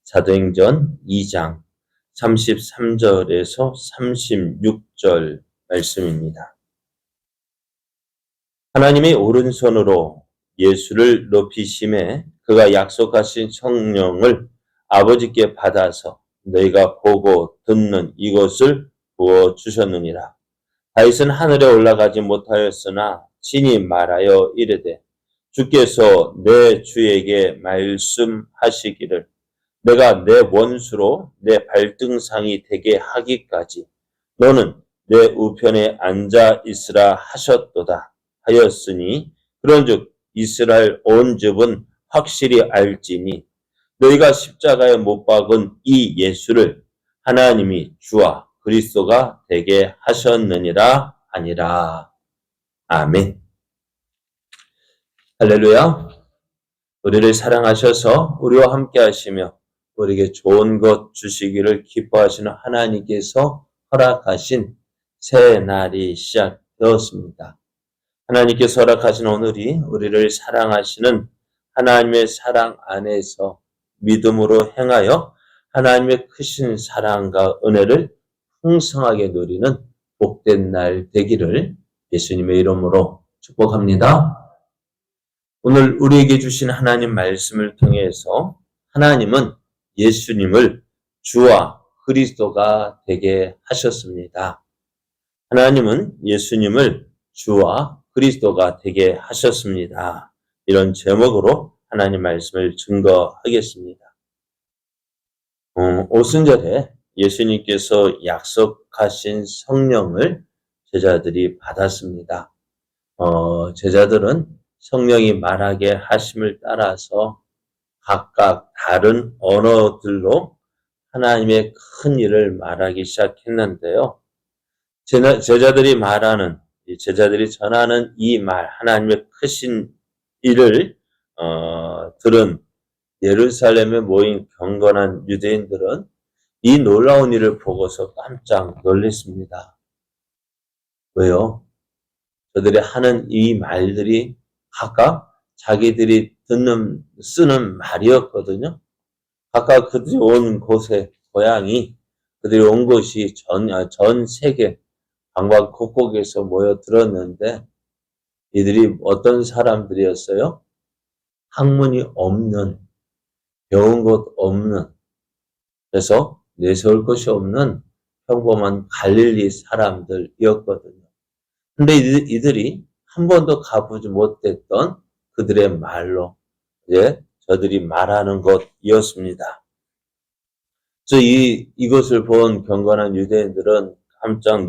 사도행전 2장 33절에서 36절 말씀입니다. 하나님의 오른손으로 예수를 높이심에 그가 약속하신 성령을 아버지께 받아서 너희가 보고 듣는 이것을 부어주셨느니라. 다윗은 하늘에 올라가지 못하였으나 친히 말하여 이르되 주께서 내 주에게 말씀하시기를 내가 내 원수로 내 발등상이 되게 하기까지 너는 내 우편에 앉아 있으라 하셨도다 하였으니 그런즉 이스라엘 온 집은 확실히 알지니 너희가 십자가에 못 박은 이 예수를 하나님이 주와 그리스도가 되게 하셨느니라 하니라. 아멘. 할렐루야. 우리를 사랑하셔서 우리와 함께 하시며 우리에게 좋은 것 주시기를 기뻐하시는 하나님께서 허락하신 새 날이 시작되었습니다. 하나님께서 허락하신 오늘이 우리를 사랑하시는 하나님의 사랑 안에서 믿음으로 행하여 하나님의 크신 사랑과 은혜를 풍성하게 누리는 복된 날 되기를 예수님의 이름으로 축복합니다. 오늘 우리에게 주신 하나님 말씀을 통해서 하나님은 예수님을 주와 그리스도가 되게 하셨습니다. 하나님은 예수님을 주와 그리스도가 되게 하셨습니다. 이런 제목으로 하나님 말씀을 증거하겠습니다. 오순절에 예수님께서 약속하신 성령을 제자들이 받았습니다. 제자들은 성령이 말하게 하심을 따라서 각각 다른 언어들로 하나님의 큰 일을 말하기 시작했는데요. 제자들이 전하는 이 말, 하나님의 크신 일을 들은 예루살렘에 모인 경건한 유대인들은 이 놀라운 일을 보고서 깜짝 놀랐습니다. 왜요? 저들이 하는 이 말들이 각각 자기들이 쓰는 말이었거든요. 각각 그들이 온 곳의 고향이, 그들이 온 곳이 전 세계 방방곡곡에서 모여 들었는데 이들이 어떤 사람들이었어요? 학문이 없는, 배운 것 없는, 그래서 내세울 것이 없는 평범한 갈릴리 사람들이었거든요. 근데 이들이 한 번도 가보지 못했던 그들의 말로 이제 저들이 말하는 것이었습니다. 그래서 이것을 본 경건한 유대인들은 깜짝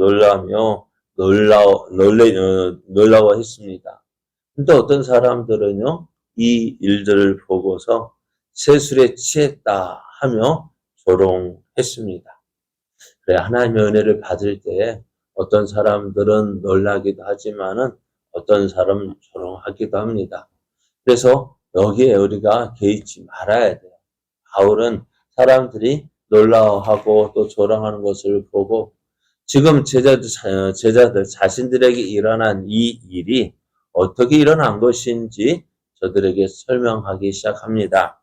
놀라워했습니다. 근데 어떤 사람들은요, 이 일들을 보고서 세술에 취했다 하며 조롱했습니다. 그래, 하나님의 은혜를 받을 때 어떤 사람들은 놀라기도 하지만은 어떤 사람은 조롱하기도 합니다. 그래서 여기에 우리가 개의치 말아야 돼요. 바울은 사람들이 놀라워하고 또 조롱하는 것을 보고 지금 제자들 자신들에게 일어난 이 일이 어떻게 일어난 것인지 저들에게 설명하기 시작합니다.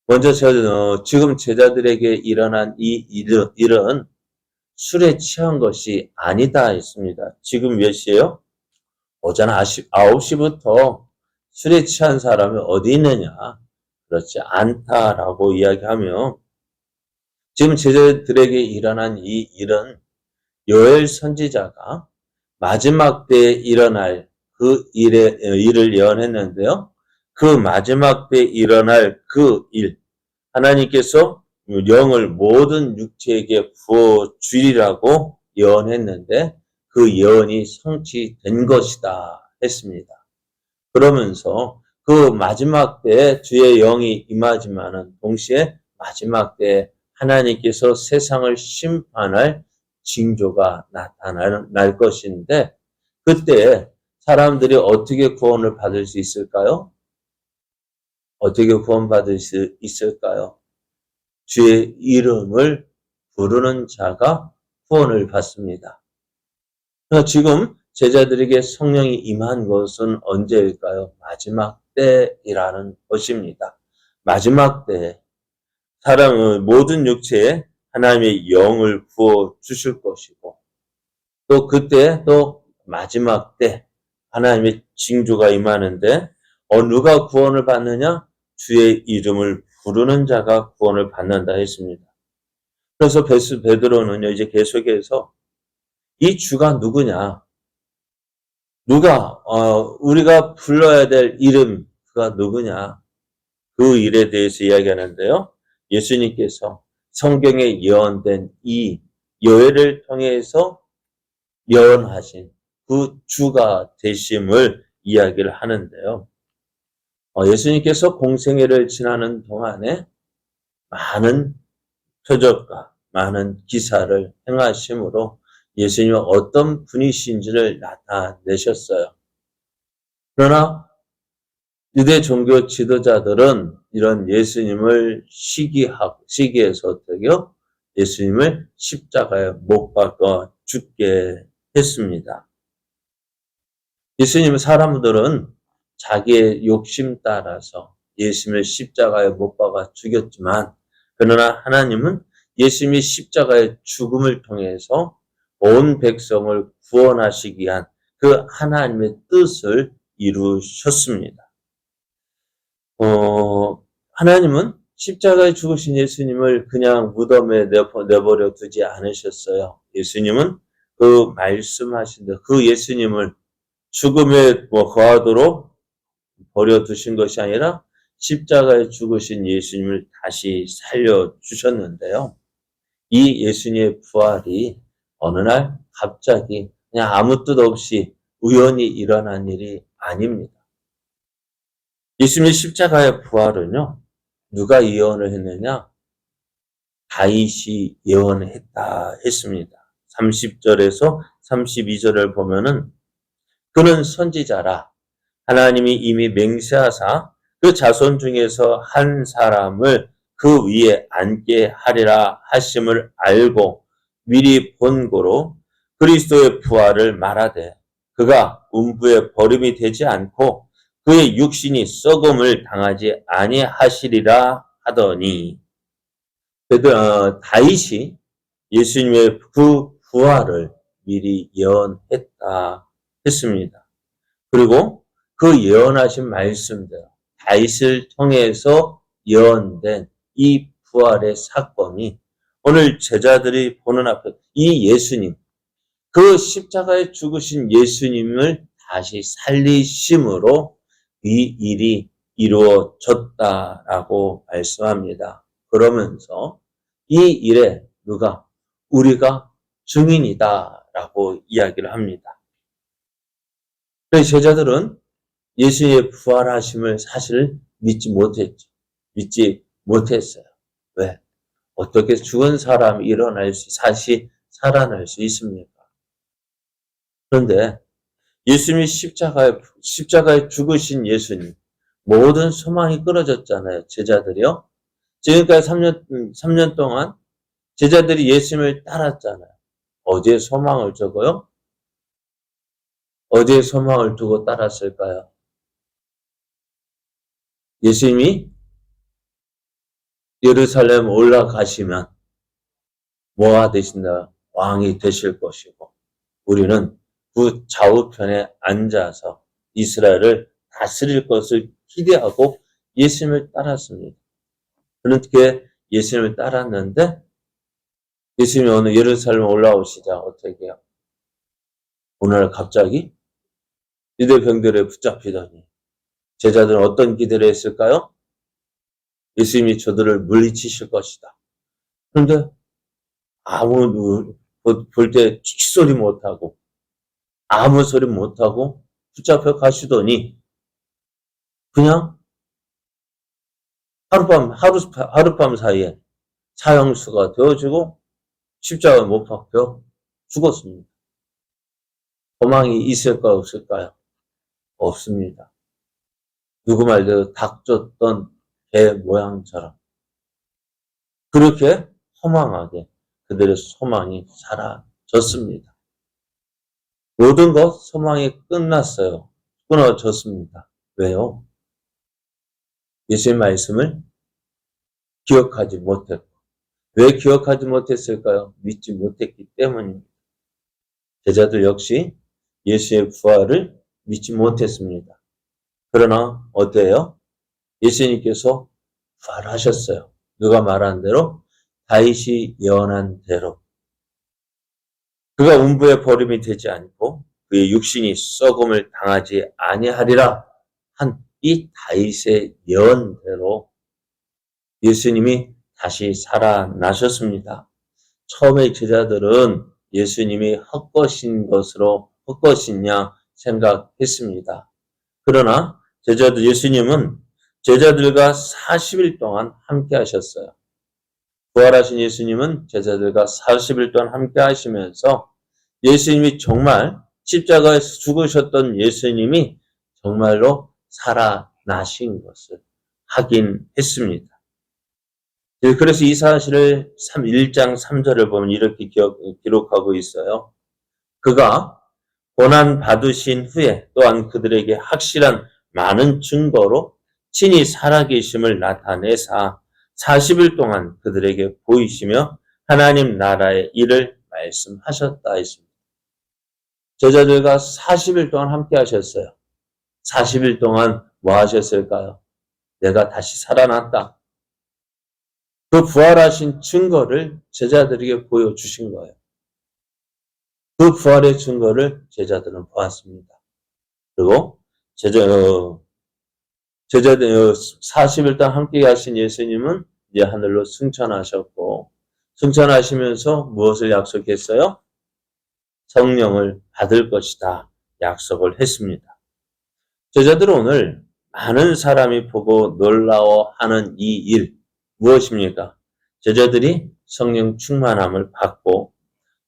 먼저 지금 제자들에게 일어난 이 일은 술에 취한 것이 아니다 했습니다. 지금 몇 시예요? 오전 9시부터 술에 취한 사람이 어디 있느냐? 그렇지 않다라고 이야기하며 지금 제자들에게 일어난 이 일은 요엘 선지자가 마지막 때에 일어날 그 일을 예언했는데요. 그 마지막 때에 일어날 그 일, 하나님께서 영을 모든 육체에게 부어주리라고 예언했는데 그 예언이 성취된 것이다 했습니다. 그러면서 그 마지막 때에 주의 영이 임하지만은 동시에 마지막 때에 하나님께서 세상을 심판할 징조가 나타날 것인데 그때 사람들이 어떻게 구원을 받을 수 있을까요? 어떻게 구원받을 수 있을까요? 주의 이름을 부르는 자가 구원을 받습니다. 지금 제자들에게 성령이 임한 것은 언제일까요? 마지막 때이라는 것입니다. 마지막 때 모든 육체에 하나님의 영을 부어 주실 것이고, 또 그때 또 마지막 때 하나님의 징조가 임하는데, 누가 구원을 받느냐? 주의 이름을 부르는 자가 구원을 받는다 했습니다. 그래서 베드로는요, 이제 계속해서 이 주가 누구냐? 우리가 불러야 될 이름, 그가 누구냐? 그 일에 대해서 이야기하는데요. 예수님께서 성경에 예언된 이 여호를 통해서 예언하신 그 주가 되심을 이야기를 하는데요. 예수님께서 공생애를 지나는 동안에 많은 표적과 많은 기사를 행하심으로 예수님은 어떤 분이신지를 나타내셨어요. 그러나 유대 종교 지도자들은 이런 예수님을 시기해서 어떻게요? 예수님을 십자가에 못 박아 죽게 했습니다. 예수님은 사람들은 자기의 욕심 따라서 예수님을 십자가에 못 박아 죽였지만, 그러나 하나님은 예수님이 십자가의 죽음을 통해서 온 백성을 구원하시기 위한 그 하나님의 뜻을 이루셨습니다. 하나님은 십자가에 죽으신 예수님을 그냥 무덤에 내버려 두지 않으셨어요. 예수님은 그 말씀하신 대로 그 예수님을 죽음에 거하도록 버려두신 것이 아니라 십자가에 죽으신 예수님을 다시 살려주셨는데요. 이 예수님의 부활이 어느 날 갑자기 그냥 아무 뜻 없이 우연히 일어난 일이 아닙니다. 예수님의 십자가의 부활은요, 누가 예언을 했느냐? 다윗이 예언했다 했습니다. 30절에서 32절을 보면은, 그는 선지자라 하나님이 이미 맹세하사 그 자손 중에서 한 사람을 그 위에 앉게 하리라 하심을 알고 미리 본고로 그리스도의 부활을 말하되, 그가 음부에 버림이 되지 않고 그의 육신이 썩음을 당하지 아니하시리라 하더니, 다윗이 예수님의 그 부활을 미리 예언했다 했습니다. 그리고 그 예언하신 말씀대로 다윗을 통해서 예언된 이 부활의 사건이 오늘 제자들이 보는 앞에 이 예수님, 그 십자가에 죽으신 예수님을 다시 살리심으로 이 일이 이루어졌다라고 말씀합니다. 그러면서 이 일에 우리가 증인이다라고 이야기를 합니다. 그래서 제자들은 예수님의 부활하심을 사실 믿지 못했어요. 왜? 어떻게 죽은 사람이 다시 살아날 수 있습니까? 그런데 예수님이 십자가에 죽으신 예수님, 모든 소망이 끊어졌잖아요. 제자들이요. 지금까지 3년 동안 제자들이 예수님을 따랐잖아요. 어디에 소망을 두고요? 어디에 소망을 두고 따랐을까요? 예수님이 예루살렘 올라가시면 뭐가 되신다? 왕이 되실 것이고, 우리는 그 좌우편에 앉아서 이스라엘을 다스릴 것을 기대하고 예수님을 따랐습니다. 그렇게 예수님을 따랐는데, 예수님이 오늘 예루살렘 올라오시자 어떻게 해요? 오늘 갑자기 유대 병들에 붙잡히더니 제자들은 어떤 기대를 했을까요? 예수님이 저들을 물리치실 것이다. 그런데 볼 때 킥소리 못하고 아무 소리 못하고 붙잡혀 가시더니 그냥 하룻밤 사이에 사형수가 되어지고 십자가에 못 박혀 죽었습니다. 소망이 있을까요? 없을까요? 없습니다. 누구 말대로 닥쳤던 개 모양처럼 그렇게 허망하게 그들의 소망이 사라졌습니다. 모든 것 소망이 끝났어요. 끊어졌습니다. 왜요? 예수의 말씀을 기억하지 못했고. 왜 기억하지 못했을까요? 믿지 못했기 때문입니다. 제자들 역시 예수의 부활을 믿지 못했습니다. 그러나 어때요? 예수님께서 부활하셨어요. 누가 말한 대로, 다윗이 예언한 대로. 그가 음부에 버림이 되지 않고 그의 육신이 썩음을 당하지 아니하리라 한 이 다윗의 예언대로 예수님이 다시 살아나셨습니다. 처음에 제자들은 예수님이 헛것이냐 생각했습니다. 그러나 예수님은 제자들과 40일 동안 함께 하셨어요. 부활하신 예수님은 제자들과 40일 동안 함께 하시면서 예수님이 정말 십자가에서 죽으셨던 예수님이 정말로 살아나신 것을 확인했습니다. 그래서 이 사실을 1장 3절을 보면 이렇게 기록하고 있어요. 그가 고난 받으신 후에 또한 그들에게 확실한 많은 증거로 친히 살아계심을 나타내사 40일 동안 그들에게 보이시며 하나님 나라의 일을 말씀하셨다 했습니다. 제자들과 40일 동안 함께 하셨어요. 40일 동안 뭐 하셨을까요? 내가 다시 살아났다. 그 부활하신 증거를 제자들에게 보여주신 거예요. 그 부활의 증거를 제자들은 보았습니다. 그리고 제자들 40일 동안 함께 하신 예수님은 이제 하늘로 승천하셨고, 승천하시면서 무엇을 약속했어요? 성령을 받을 것이다 약속을 했습니다. 제자들은 오늘 많은 사람이 보고 놀라워하는 이 일 무엇입니까? 제자들이 성령 충만함을 받고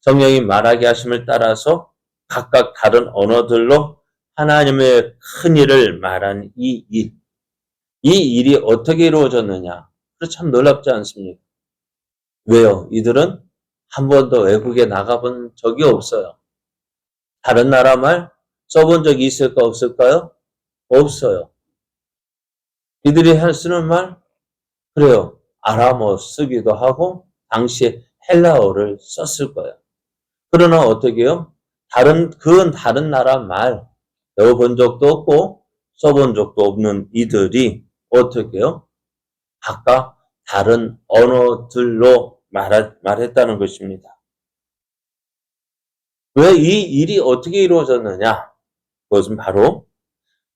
성령이 말하게 하심을 따라서 각각 다른 언어들로 하나님의 큰 일을 말한 이 일. 이 일이 어떻게 이루어졌느냐? 참 놀랍지 않습니까? 왜요? 이들은 한 번도 외국에 나가본 적이 없어요. 다른 나라 말 써본 적이 있을까 없을까요? 없어요. 이들이 쓰는 말? 그래요. 아람어 쓰기도 하고 당시에 헬라어를 썼을 거예요. 그러나 어떻게 해요? 그건 다른 나라 말 배워본 적도 없고 써본 적도 없는 이들이 어떻게 해요? 각각 다른 언어들로 말했다는 것입니다. 왜 이 일이 어떻게 이루어졌느냐? 그것은 바로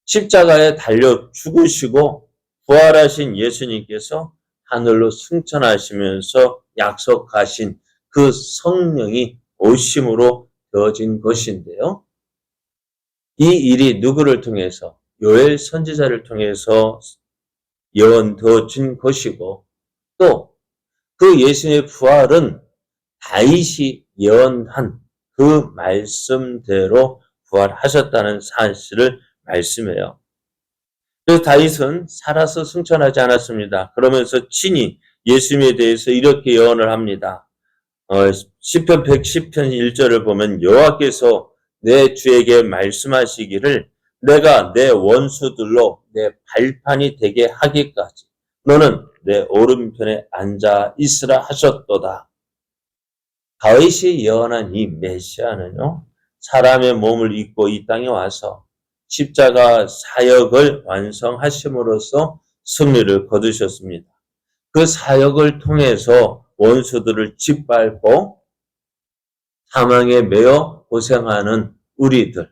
십자가에 달려 죽으시고 부활하신 예수님께서 하늘로 승천하시면서 약속하신 그 성령이 오심으로 되어진 것인데요. 이 일이 누구를 통해서? 요엘 선지자를 통해서 예언되어진 것이고 또 그 예수님의 부활은 다윗이 예언한 그 말씀대로 부활하셨다는 사실을 말씀해요. 그래서 다윗은 살아서 승천하지 않았습니다. 그러면서 친히 예수님에 대해서 이렇게 예언을 합니다. 시편 110편 1절을 보면 여호와께서 내 주에게 말씀하시기를 내가 내 원수들로 내 발판이 되게 하기까지 너는 내 오른편에 앉아 있으라 하셨도다. 다윗이 예언한 이 메시아는요. 사람의 몸을 입고 이 땅에 와서 십자가 사역을 완성하심으로써 승리를 거두셨습니다. 그 사역을 통해서 원수들을 짓밟고 사망에 매여 고생하는 우리들,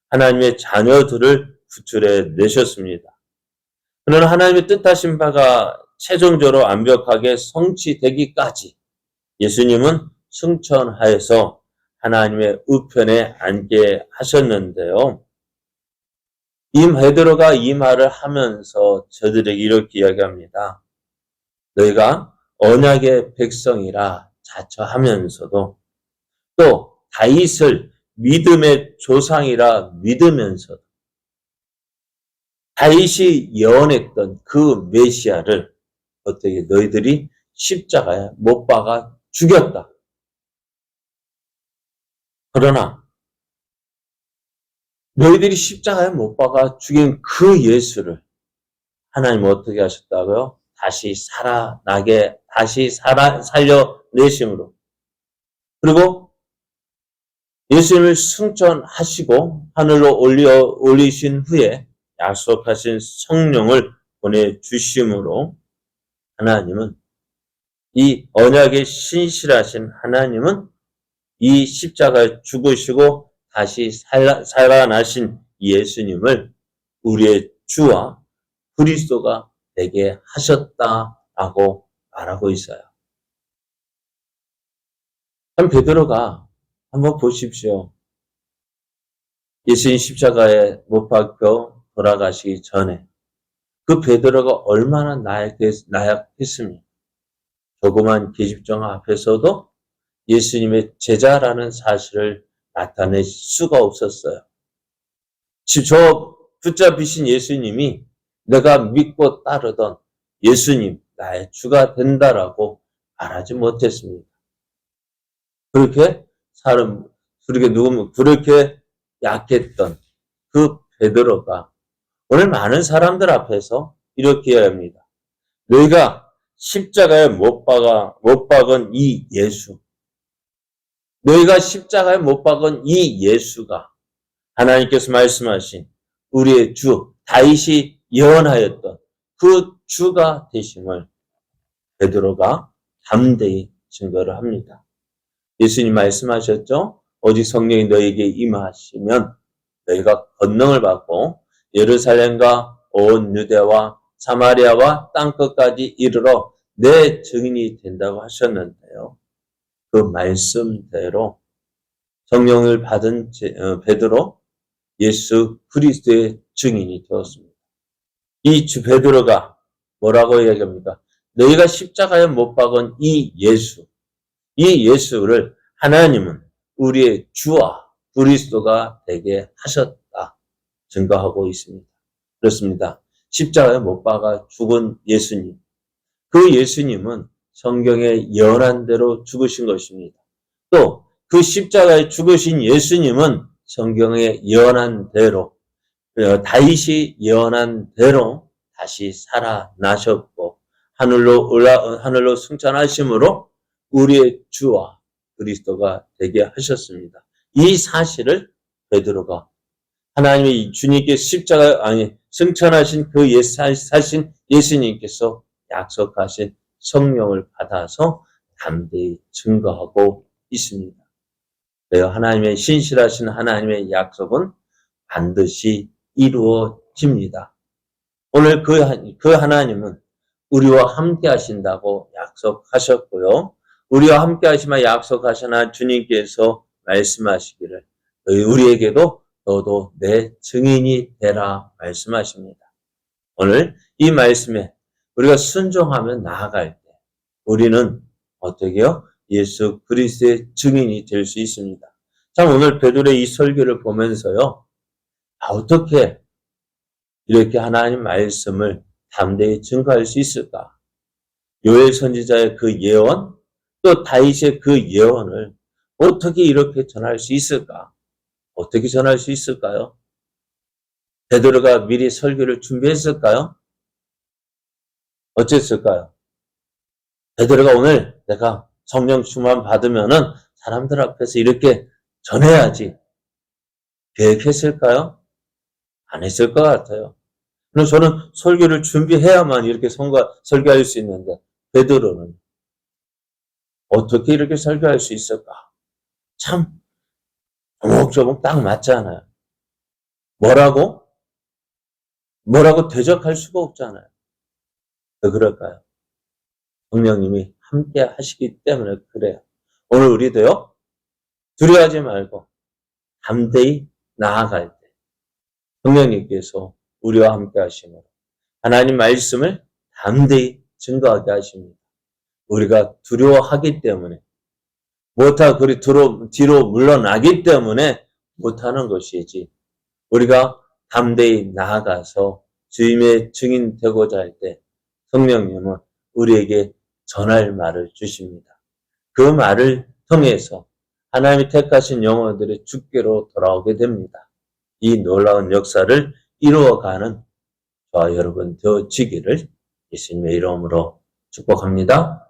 하나님의 자녀들을 구출해 내셨습니다. 그러나 하나님의 뜻하신 바가 최종적으로 완벽하게 성취되기까지 예수님은 승천하여서 하나님의 우편에 앉게 하셨는데요. 이 베드로가 이 말을 하면서 저들에게 이렇게 이야기합니다. 너희가 언약의 백성이라 자처하면서도 또 다윗을 믿음의 조상이라 믿으면서도 다윗이 예언했던 그 메시아를 어떻게 너희들이 십자가에 못 박아 죽였다. 그러나 너희들이 십자가에 못 박아 죽인 그 예수를 하나님 어떻게 하셨다고요? 다시 살려내심으로, 그리고 예수님을 승천하시고 하늘로 올리신 후에 약속하신 성령을 보내주심으로 하나님은, 이 언약에 신실하신 하나님은 이 십자가에 죽으시고 다시 살아나신 예수님을 우리의 주와 그리스도가 되게 하셨다라고 말하고 있어요. 참 베드로가 한번 보십시오. 예수님 십자가에 못 박혀 돌아가시기 전에 그 베드로가 얼마나 나약했습니까? 조그만 계집종 앞에서도 예수님의 제자라는 사실을 나타낼 수가 없었어요. 저 붙잡히신 예수님이 내가 믿고 따르던 예수님, 나의 주가 된다라고 말하지 못했습니다. 그렇게 그렇게 약했던 그 베드로가 오늘 많은 사람들 앞에서 이렇게 합니다. 너희가 십자가에 못 박은 이 예수, 너희가 십자가에 못 박은 이 예수가 하나님께서 말씀하신 우리의 주, 다윗이 예언하였던 그 주가 되심을 베드로가 담대히 증거를 합니다. 예수님 말씀하셨죠? 오직 성령이 너희에게 임하시면 너희가 권능을 받고 예루살렘과 온 유대와 사마리아와 땅끝까지 이르러 내 증인이 된다고 하셨는데요. 그 말씀대로 성령을 받은 베드로, 예수 그리스도의 증인이 되었습니다. 이 주 베드로가 뭐라고 이야기합니까? 너희가 십자가에 못 박은 이 예수를 하나님은 우리의 주와 그리스도가 되게 하셨다 증거하고 있습니다. 그렇습니다. 십자가에 못 박아 죽은 예수님, 그 예수님은 성경에 예언한 대로 죽으신 것입니다. 또 그 십자가에 죽으신 예수님은 성경에 예언한 대로, 다윗이 예언한 대로 다시 살아나셨고 하늘로 승천하심으로 우리의 주와 그리스도가 되게 하셨습니다. 이 사실을 베드로가 하나님의 주님께 승천하신 그 사신 예수님께서 약속하신 성령을 받아서 담대히 증거하고 있습니다. 하나님의 신실하신 하나님의 약속은 반드시 이루어집니다. 오늘 그 하나님은 우리와 함께 하신다고 약속하셨고요. 우리와 함께 하시며 약속하시나 주님께서 말씀하시기를 우리에게도 너도 내 증인이 되라 말씀하십니다. 오늘 이 말씀에 우리가 순종하며 나아갈 때 우리는 어떻게요? 예수 그리스도의 증인이 될 수 있습니다. 참 오늘 베드로의 이 설교를 보면서요. 어떻게 이렇게 하나님 말씀을 담대히 증거할 수 있을까? 요엘 선지자의 그 예언, 또 다윗의 그 예언을 어떻게 이렇게 전할 수 있을까? 어떻게 전할 수 있을까요? 베드로가 미리 설교를 준비했을까요? 어쨌을까요? 베드로가 오늘 내가 성령 충만 받으면은 사람들 앞에서 이렇게 전해야지 계획했을까요? 안 했을 것 같아요. 그래서 저는 설교를 준비해야만 이렇게 설교할 수 있는데 베드로는 어떻게 이렇게 설교할 수 있을까? 참 조목조목 딱 맞잖아요. 뭐라고 대적할 수가 없잖아요. 왜 그럴까요? 성령님이 함께 하시기 때문에 그래요. 오늘 우리도요, 두려워하지 말고 담대히 나아갈 때 성령님께서 우리와 함께 하시므로 하나님 말씀을 담대히 증거하게 하십니다. 우리가 두려워하기 때문에 뒤로 물러나기 때문에 못하는 것이지, 우리가 담대히 나아가서 주님의 증인 되고자 할 때 성령님은 우리에게 전할 말을 주십니다. 그 말을 통해서 하나님이 택하신 영혼들이 주께로 돌아오게 됩니다. 이 놀라운 역사를 이루어가는 저와 여러분 되어지기를 예수님의 이름으로 축복합니다.